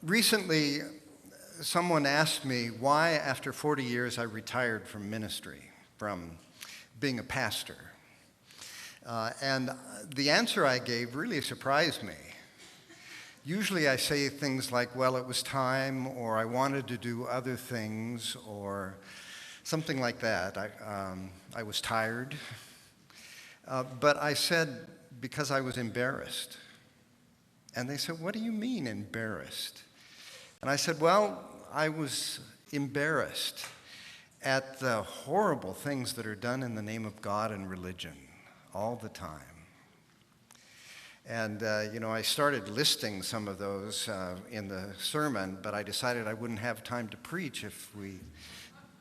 Recently, someone asked me why, after 40 years, I retired from ministry, from being a pastor. And the answer I gave really surprised me. Usually I say things like, well, it was time, or I wanted to do other things, or something like that. I was tired. But I said, because I was embarrassed. And they said, what do you mean embarrassed? And I said, well, I was embarrassed at the horrible things that are done in the name of God and religion all the time. And, I started listing some of those in the sermon, but I decided I wouldn't have time to preach if we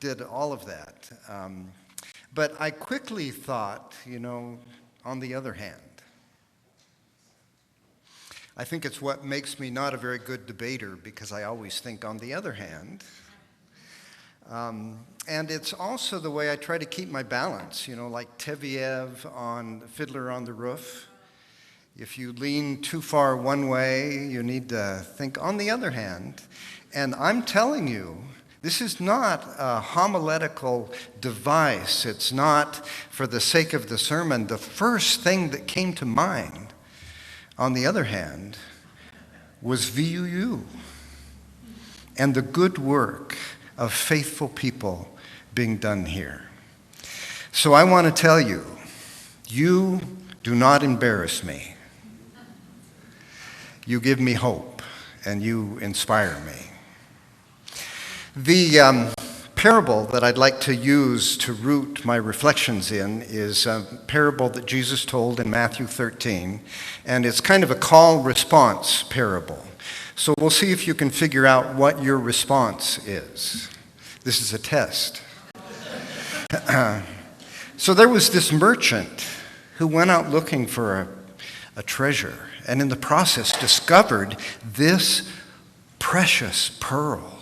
did all of that. But I quickly thought, on the other hand, I think it's what makes me not a very good debater, because I always think on the other hand. And it's also the way I try to keep my balance, like Tevyev on Fiddler on the Roof. If you lean too far one way, you need to think on the other hand. And I'm telling you, this is not a homiletical device. It's not for the sake of the sermon. The first thing that came to mind, on the other hand, was VUU and the good work of faithful people being done here. So I want to tell you, you do not embarrass me. You give me hope, and you inspire me. The parable that I'd like to use to root my reflections in is a parable that Jesus told in Matthew 13, and it's kind of a call-response parable. So we'll see if you can figure out what your response is. This is a test. So there was this merchant who went out looking for a treasure, and in the process discovered this precious pearl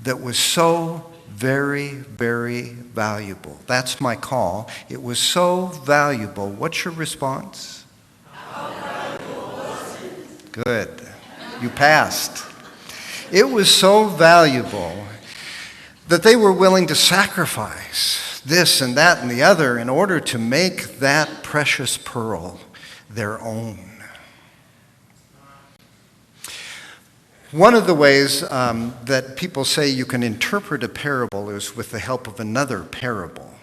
that was so very, very valuable. That's my call. It was so valuable. What's your response? How valuable was it? Good. You passed. It was so valuable that they were willing to sacrifice this and that and the other in order to make that precious pearl their own. One of the ways that people say you can interpret a parable is with the help of another parable.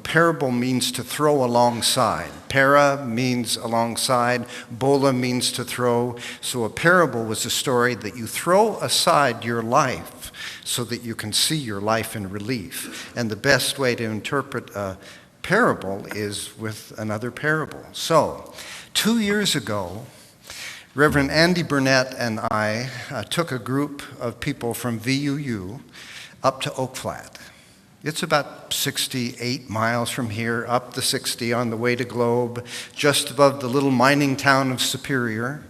Parable means to throw alongside. Para means alongside. Bola means to throw. So a parable was a story that you throw aside your life so that you can see your life in relief. And the best way to interpret a parable is with another parable. So, 2 years ago, Reverend Andy Burnett and I took a group of people from VUU up to Oak Flat. It's about 68 miles from here, up the 60 on the way to Globe, just above the little mining town of Superior.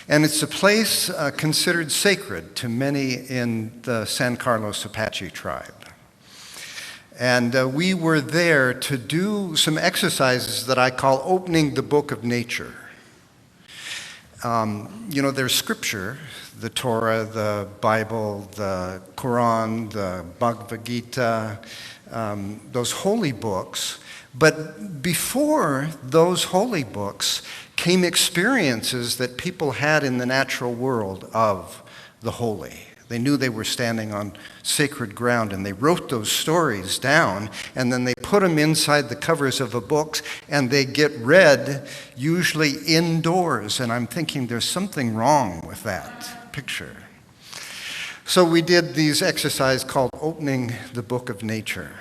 And it's a place considered sacred to many in the San Carlos Apache tribe. And we were there to do some exercises that I call opening the book of nature. There's scripture, the Torah, the Bible, the Quran, the Bhagavad Gita, those holy books. But before those holy books came experiences that people had in the natural world of the holy. They knew they were standing on sacred ground, and they wrote those stories down, and then they put them inside the covers of a book, and they get read, usually indoors. And I'm thinking there's something wrong with that picture. So we did these exercises called opening the book of nature.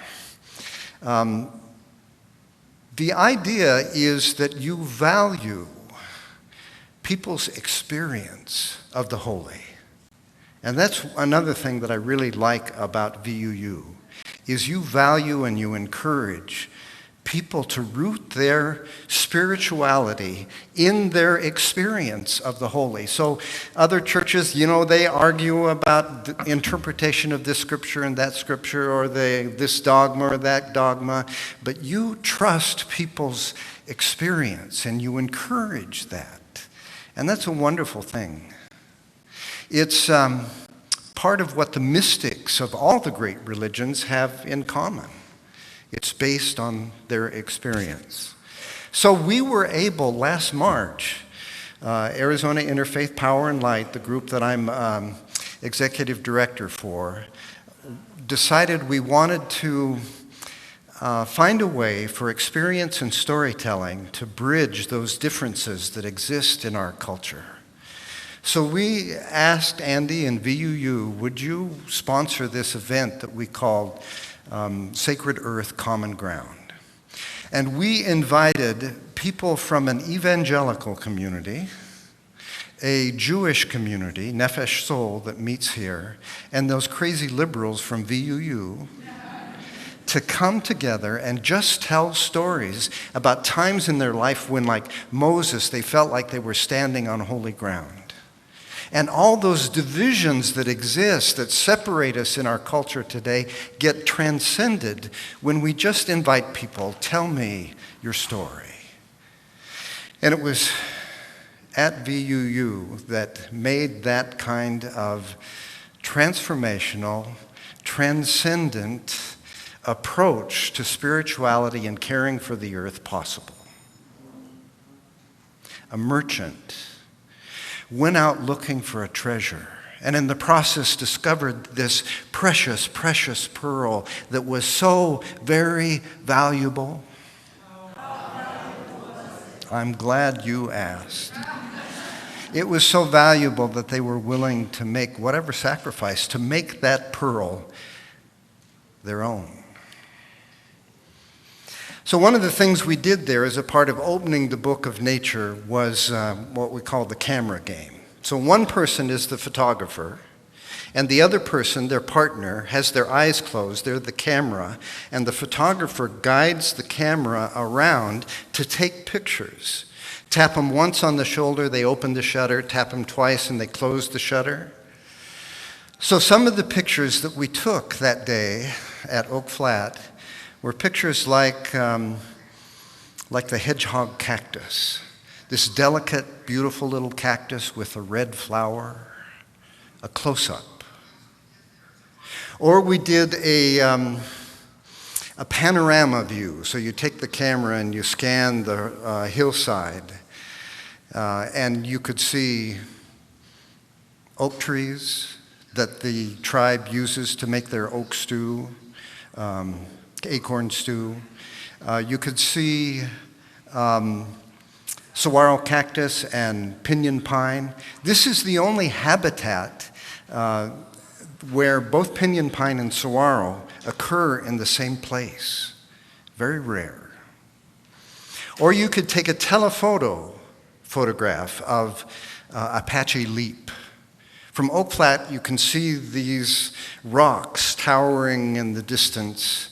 The idea is that you value people's experience of the holy. And that's another thing that I really like about VUU, is you value and you encourage people to root their spirituality in their experience of the holy. So other churches, they argue about the interpretation of this scripture and that scripture, or this dogma or that dogma, but you trust people's experience and you encourage that. And that's a wonderful thing. It's part of what the mystics of all the great religions have in common. It's based on their experience. So we were able last March, Arizona Interfaith Power and Light, the group that I'm executive director for, decided we wanted to find a way for experience and storytelling to bridge those differences that exist in our culture. So we asked Andy and VUU, would you sponsor this event that we called Sacred Earth Common Ground? And we invited people from an evangelical community, a Jewish community, Nefesh Soul, that meets here, and those crazy liberals from VUU to come together and just tell stories about times in their life when, like Moses, they felt like they were standing on holy ground. And all those divisions that exist, that separate us in our culture today, get transcended when we just invite people, tell me your story. And it was at VUU that made that kind of transformational, transcendent approach to spirituality and caring for the earth possible. A merchant went out looking for a treasure, and in the process discovered this precious, precious pearl that was so very valuable. I'm glad you asked. It was so valuable that they were willing to make whatever sacrifice to make that pearl their own. So one of the things we did there as a part of opening the book of nature was what we call the camera game. So one person is the photographer, and the other person, their partner, has their eyes closed. They're the camera, and the photographer guides the camera around to take pictures. Tap them once on the shoulder, they open the shutter. Tap them twice, and they close the shutter. So some of the pictures that we took that day at Oak Flat were pictures like the hedgehog cactus, this delicate, beautiful little cactus with a red flower, a close-up. Or we did a panorama view. So you take the camera and you scan the hillside, and you could see oak trees that the tribe uses to make their oak stew, acorn stew. You could see saguaro cactus and pinyon pine. This is the only habitat where both pinyon pine and saguaro occur in the same place. Very rare. Or you could take a telephoto photograph of Apache Leap. From Oak Flat, you can see these rocks towering in the distance.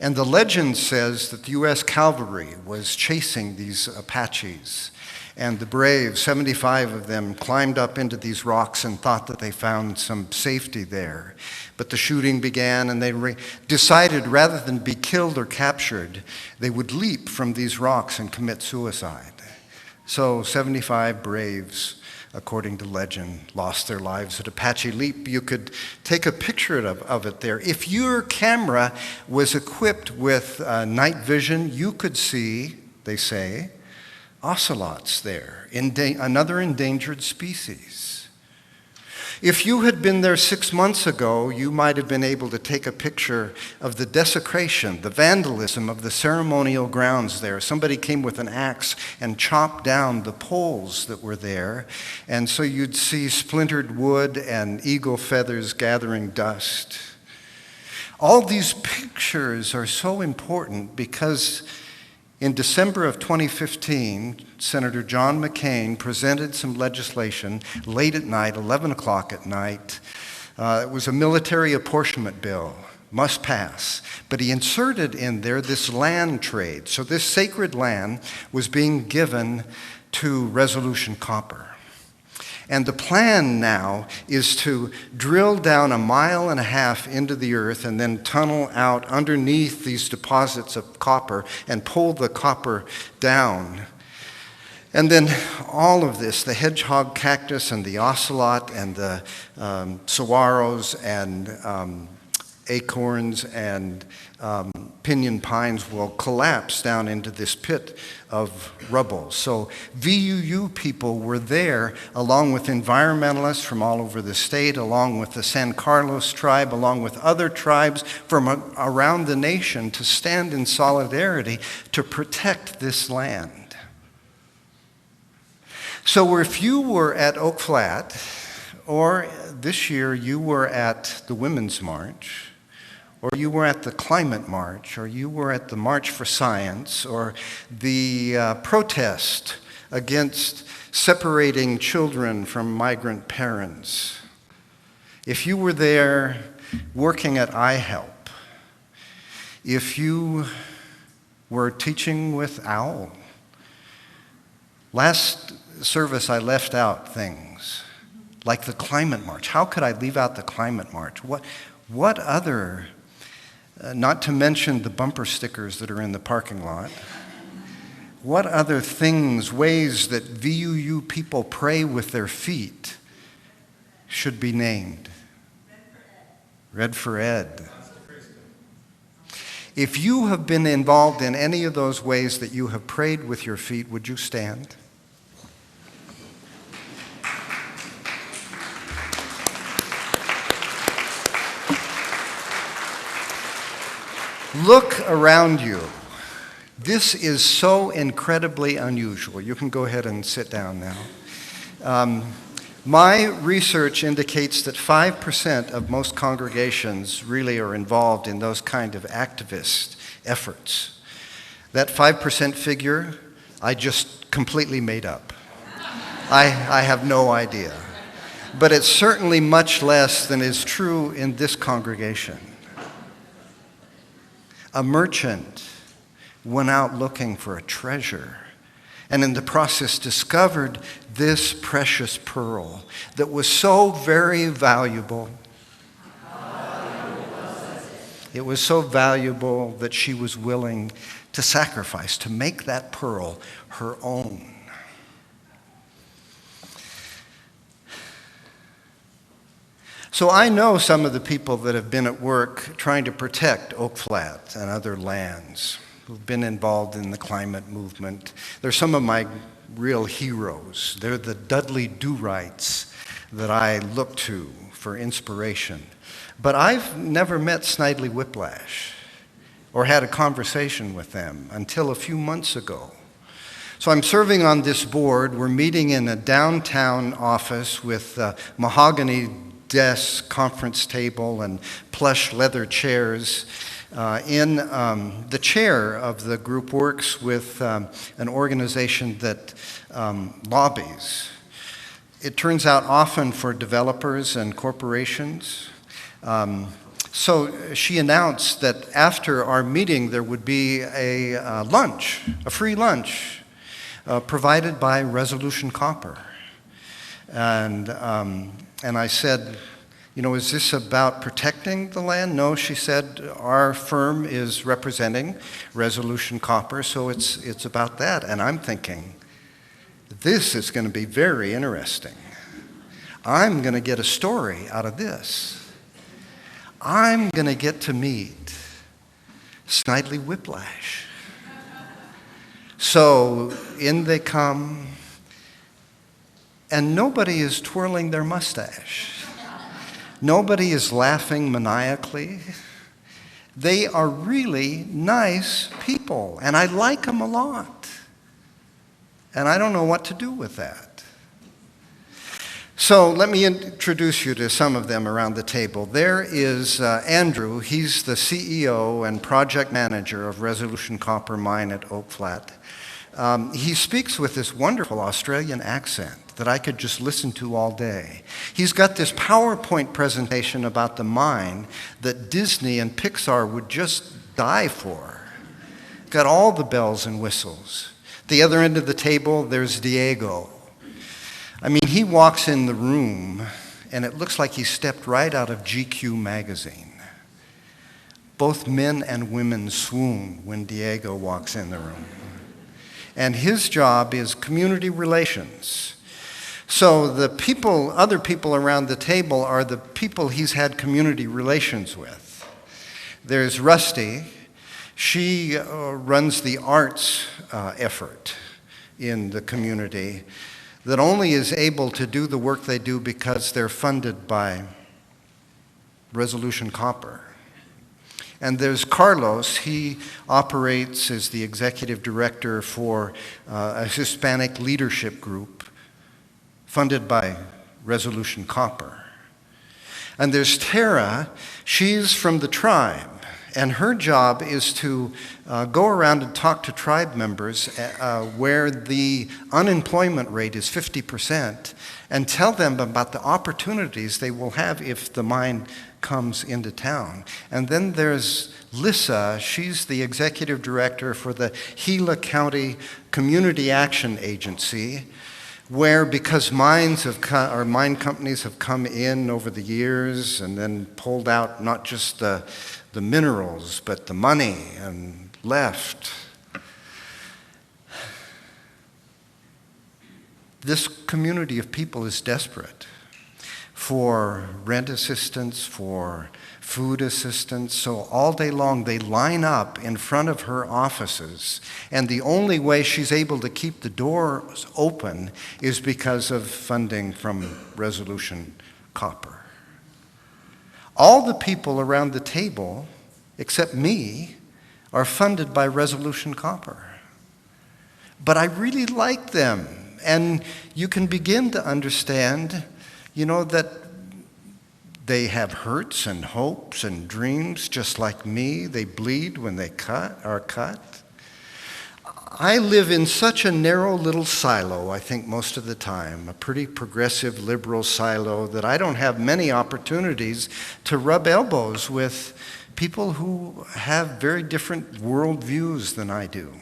And the legend says that the U.S. cavalry was chasing these Apaches. And the brave, 75 of them, climbed up into these rocks and thought that they found some safety there. But the shooting began, and they decided rather than be killed or captured, they would leap from these rocks and commit suicide. So 75 braves, according to legend, lost their lives at Apache Leap. You could take a picture of it there. If your camera was equipped with night vision, you could see, they say, ocelots there, another endangered species. If you had been there 6 months ago, you might have been able to take a picture of the desecration, the vandalism of the ceremonial grounds there. Somebody came with an axe and chopped down the poles that were there, and so you'd see splintered wood and eagle feathers gathering dust. All these pictures are so important because in December of 2015, Senator John McCain presented some legislation late at night, 11 o'clock at night. It was a military apportionment bill, must pass. But he inserted in there this land trade. So this sacred land was being given to Resolution Copper. And the plan now is to drill down 1.5 miles into the earth and then tunnel out underneath these deposits of copper and pull the copper down And then all of this, the hedgehog cactus and the ocelot and the saguaros and acorns and pinyon pines will collapse down into this pit of rubble. So VUU people were there along with environmentalists from all over the state, along with the San Carlos tribe, along with other tribes from around the nation to stand in solidarity to protect this land. So if you were at Oak Flat, or this year you were at the Women's March, or you were at the Climate March, or you were at the March for Science, or the protest against separating children from migrant parents, if you were there working at iHelp, if you were teaching with OWL, last service I left out things like the Climate March. How could I leave out the Climate March? What other... not to mention the bumper stickers that are in the parking lot. What other things, ways that VUU people pray with their feet should be named? Red for Ed. If you have been involved in any of those ways that you have prayed with your feet, would you stand? Look around you. This is so incredibly unusual. You can go ahead and sit down now. My research indicates that 5% of most congregations really are involved in those kind of activist efforts. That 5% figure, I just completely made up. I have no idea. But it's certainly much less than is true in this congregation. A merchant went out looking for a treasure, and in the process discovered this precious pearl that was so very valuable. It was so valuable that she was willing to sacrifice, to make that pearl her own. So I know some of the people that have been at work trying to protect Oak Flat and other lands, who've been involved in the climate movement. They're some of my real heroes. They're the Dudley Do-Rights that I look to for inspiration. But I've never met Snidely Whiplash or had a conversation with them until a few months ago. So I'm serving on this board. We're meeting in a downtown office with mahogany desk, conference table, and plush leather chairs. The chair of the group works with an organization that lobbies. It turns out often for developers and corporations. So she announced that after our meeting there would be a lunch, a free lunch, provided by Resolution Copper. And I said, is this about protecting the land? No, she said, our firm is representing Resolution Copper, so it's about that. And I'm thinking, this is going to be very interesting. I'm going to get a story out of this. I'm going to get to meet Snidely Whiplash. So in they come. And nobody is twirling their mustache. Nobody is laughing maniacally. They are really nice people, and I like them a lot. And I don't know what to do with that. So let me introduce you to some of them around the table. There is Andrew. He's the CEO and project manager of Resolution Copper Mine at Oak Flat. He speaks with this wonderful Australian accent that I could just listen to all day. He's got this PowerPoint presentation about the mine that Disney and Pixar would just die for. Got all the bells and whistles. The other end of the table, there's Diego. I mean, he walks in the room, and it looks like he stepped right out of GQ magazine. Both men and women swoon when Diego walks in the room. and his job is community relations. So the people, other people around the table are the people he's had community relations with. There's Rusty. She runs the arts effort in the community that only is able to do the work they do because they're funded by Resolution Copper. And there's Carlos. He operates as the executive director for a Hispanic leadership group funded by Resolution Copper. And there's Tara. She's from the tribe, and her job is to go around and talk to tribe members where the unemployment rate is 50% and tell them about the opportunities they will have if the mine comes into town. And then there's Lissa. She's the executive director for the Gila County Community Action Agency, where because mine companies have come in over the years and then pulled out not just the minerals, but the money and left. This community of people is desperate for rent assistance, for food assistance. So all day long they line up in front of her offices, and the only way she's able to keep the doors open is because of funding from Resolution Copper. All the people around the table, except me, are funded by Resolution Copper. But I really like them, and you can begin to understand, that they have hurts and hopes and dreams just like me. They bleed when they are cut. I live in such a narrow little silo, I think most of the time, a pretty progressive liberal silo, that I don't have many opportunities to rub elbows with people who have very different worldviews than I do.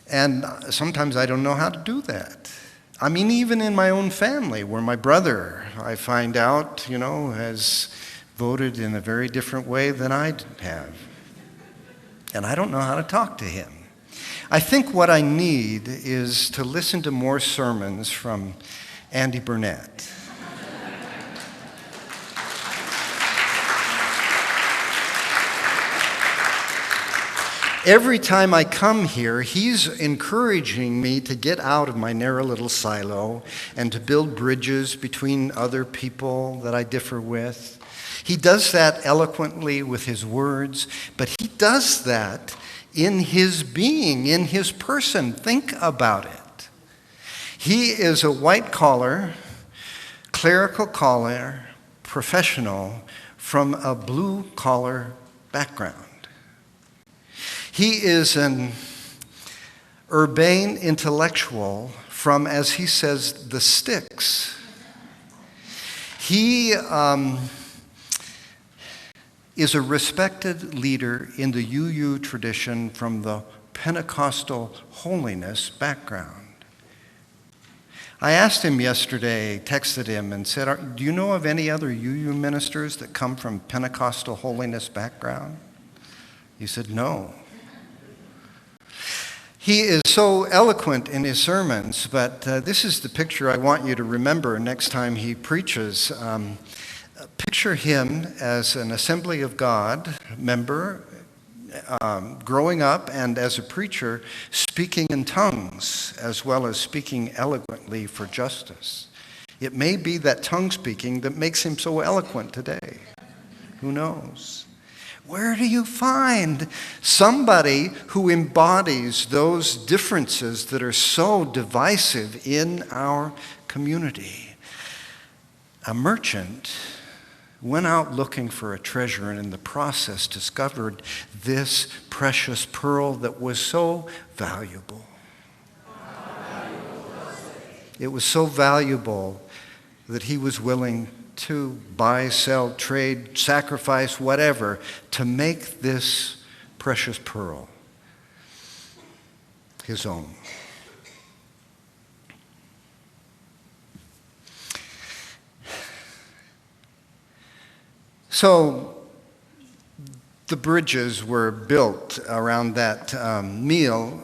And sometimes I don't know how to do that. I mean, even in my own family, where my brother, I find out, has voted in a very different way than I have. And I don't know how to talk to him. I think what I need is to listen to more sermons from Andy Burnett. Every time I come here, he's encouraging me to get out of my narrow little silo and to build bridges between other people that I differ with. He does that eloquently with his words, but he does that in his being, in his person. Think about it. He is a white-collar, clerical-collar professional from a blue-collar background. He is an urbane intellectual from, as he says, the sticks. He is a respected leader in the UU tradition from the Pentecostal holiness background. I asked him yesterday, texted him and said, do you know of any other UU ministers that come from Pentecostal holiness background? He said, no. He is so eloquent in his sermons, but this is the picture I want you to remember next time he preaches. Picture him as an Assembly of God member, growing up, and as a preacher, speaking in tongues, as well as speaking eloquently for justice. It may be that tongue speaking that makes him so eloquent today. Who knows? Where do you find somebody who embodies those differences that are so divisive in our community? A merchant went out looking for a treasure and in the process discovered this precious pearl that was so valuable. It was so valuable that he was willing to buy, sell, trade, sacrifice, whatever, to make this precious pearl his own. So the bridges were built around that meal,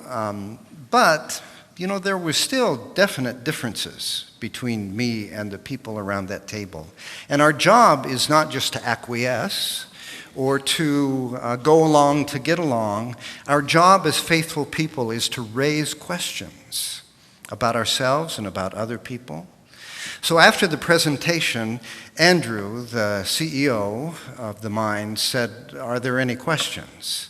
but there were still definite differences between me and the people around that table. And our job is not just to acquiesce or to go along to get along. Our job as faithful people is to raise questions about ourselves and about other people. So after the presentation, Andrew, the CEO of the mine, said, "Are there any questions?"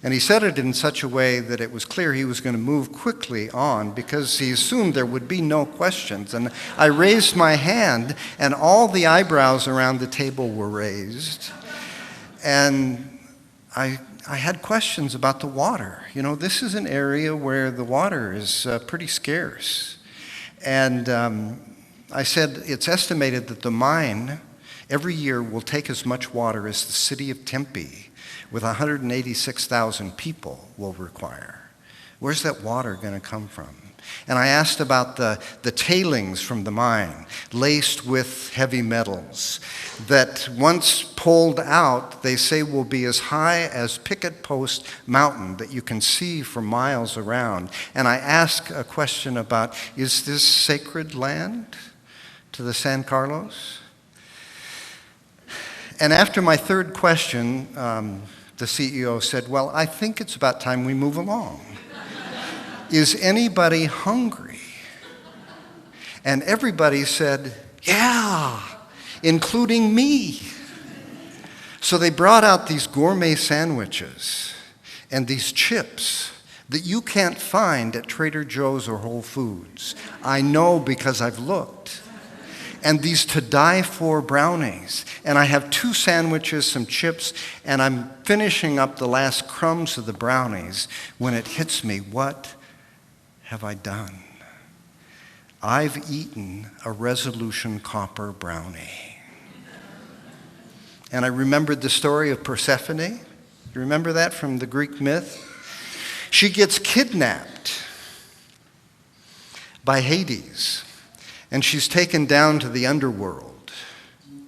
And he said it in such a way that it was clear he was going to move quickly on because he assumed there would be no questions. And I raised my hand, and all the eyebrows around the table were raised. And I had questions about the water. This is an area where the water is pretty scarce. And I said, it's estimated that the mine every year will take as much water as the city of Tempe, with 186,000 people, will require. Where's that water going to come from? And I asked about the tailings from the mine, laced with heavy metals, that once pulled out, they say will be as high as Picket Post Mountain that you can see for miles around. And I asked a question about, is this sacred land to the San Carlos? And after my third question, the CEO said, "Well, I think it's about time we move along. Is anybody hungry?" And everybody said, "Yeah, including me." So they brought out these gourmet sandwiches and these chips that you can't find at Trader Joe's or Whole Foods. I know because I've looked. And these to-die-for brownies. And I have 2 sandwiches, some chips, and I'm finishing up the last crumbs of the brownies when it hits me, what have I done? I've eaten a Resolution copper brownie. And I remembered the story of Persephone. You remember that from the Greek myth? She gets kidnapped by Hades. And she's taken down to the underworld,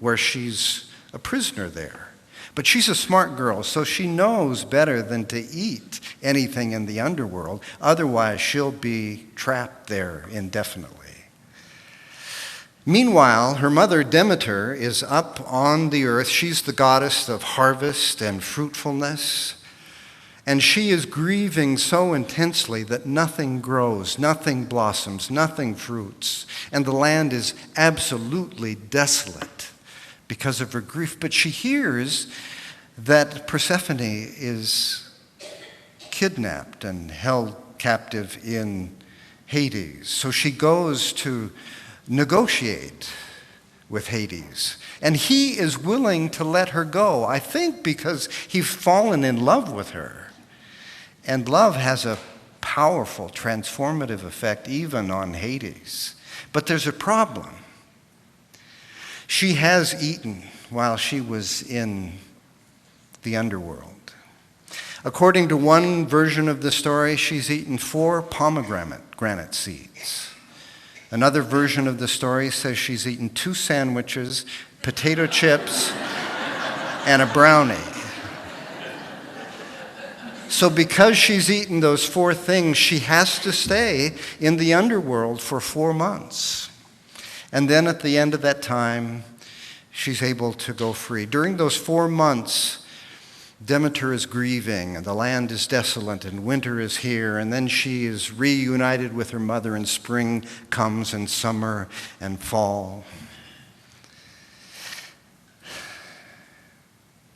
where she's a prisoner there. But she's a smart girl, so she knows better than to eat anything in the underworld. Otherwise, she'll be trapped there indefinitely. Meanwhile, her mother Demeter is up on the earth. She's the goddess of harvest and fruitfulness. And she is grieving so intensely that nothing grows, nothing blossoms, nothing fruits. And the land is absolutely desolate because of her grief. But she hears that Persephone is kidnapped and held captive in Hades. So she goes to negotiate with Hades. And he is willing to let her go, I think because he's fallen in love with her. And love has a powerful, transformative effect even on Hades. But there's a problem. She has eaten while she was in the underworld. According to one version of the story, she's eaten 4 pomegranate seeds. Another version of the story says she's eaten 2 sandwiches, potato chips, and a brownie. So because she's eaten those 4 things, she has to stay in the underworld for 4 months. And then at the end of that time, she's able to go free. During those 4 months, Demeter is grieving, and the land is desolate, and winter is here, and then she is reunited with her mother, and spring comes, and summer, and fall.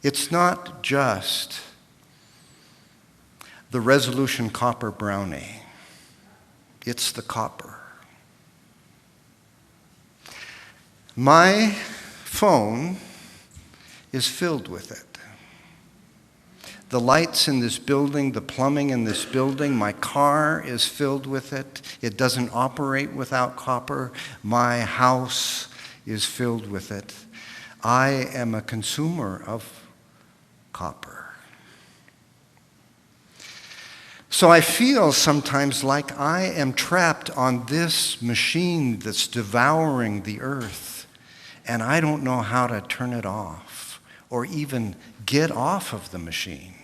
It's not just the Resolution copper brownie. It's the copper. My phone is filled with it. The lights in this building, the plumbing in this building, my car is filled with it. It doesn't operate without copper. My house is filled with it. I am a consumer of copper. So I feel sometimes like I am trapped on this machine that's devouring the earth, and I don't know how to turn it off or even get off of the machine.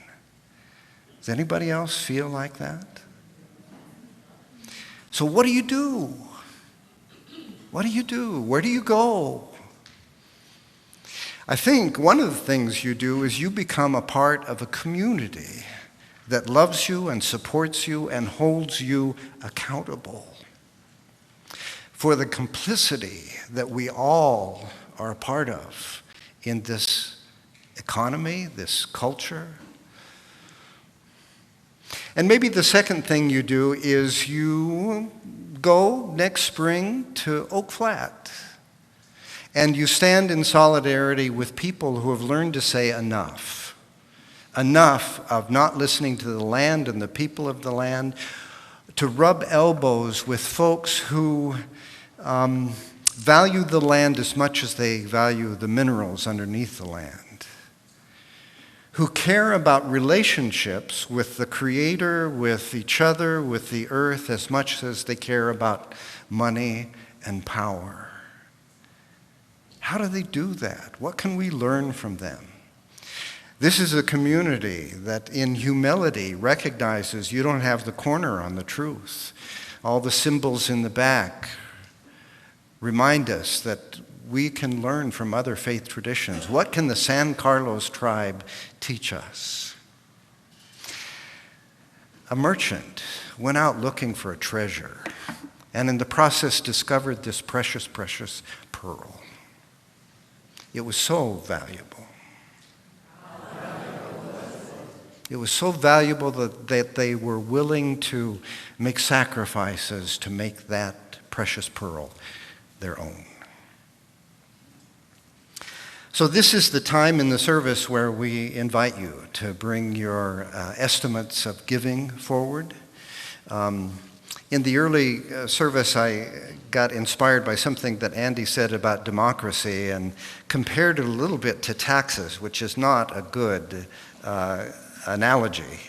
Does anybody else feel like that? So what do you do? What do you do? Where do you go? I think one of the things you do is you become a part of a community that loves you and supports you and holds you accountable for the complicity that we all are a part of in this economy, this culture. And maybe the second thing you do is you go next spring to Oak Flat and you stand in solidarity with people who have learned to say enough. Enough of not listening to the land and the people of the land, to rub elbows with folks who value the land as much as they value the minerals underneath the land, who care about relationships with the Creator, with each other, with the earth, as much as they care about money and power. How do they do that? What can we learn from them? This is a community that in humility recognizes you don't have the corner on the truth. All the symbols in the back remind us that we can learn from other faith traditions. What can the San Carlos tribe teach us? A merchant went out looking for a treasure and in the process discovered this precious, precious pearl. It was so valuable. It was so valuable that they were willing to make sacrifices to make that precious pearl their own. So this is the time in the service where we invite you to bring your estimates of giving forward. In the early service, I got inspired by something that Andy said about democracy and compared it a little bit to taxes, which is not a good analogy.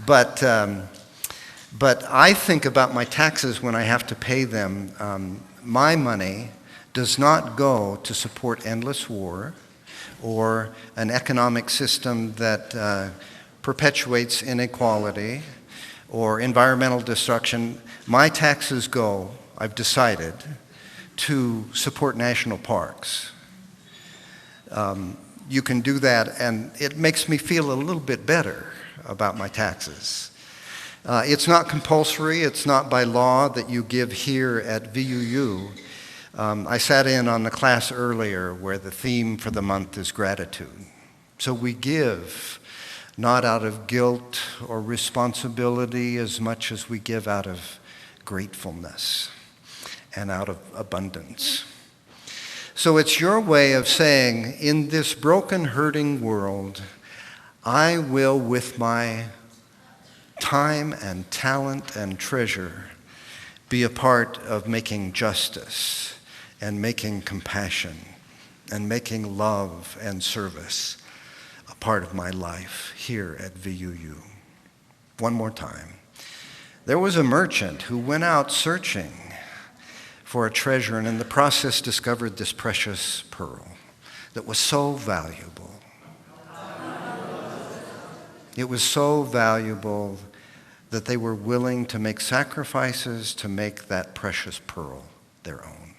But I think about my taxes when I have to pay them. My money does not go to support endless war or an economic system that perpetuates inequality or environmental destruction. My taxes go, I've decided, to support national parks. You can do that, and it makes me feel a little bit better about my taxes. It's not compulsory, it's not by law that you give here at VUU. I sat in on the class earlier where the theme for the month is gratitude. So we give not out of guilt or responsibility as much as we give out of gratefulness and out of abundance. So it's your way of saying, in this broken, hurting world, I will, with my time and talent and treasure, be a part of making justice and making compassion and making love and service a part of my life here at VUU. One more time. There was a merchant who went out searching for a treasure and in the process discovered this precious pearl that was so valuable. It was so valuable that they were willing to make sacrifices to make that precious pearl their own.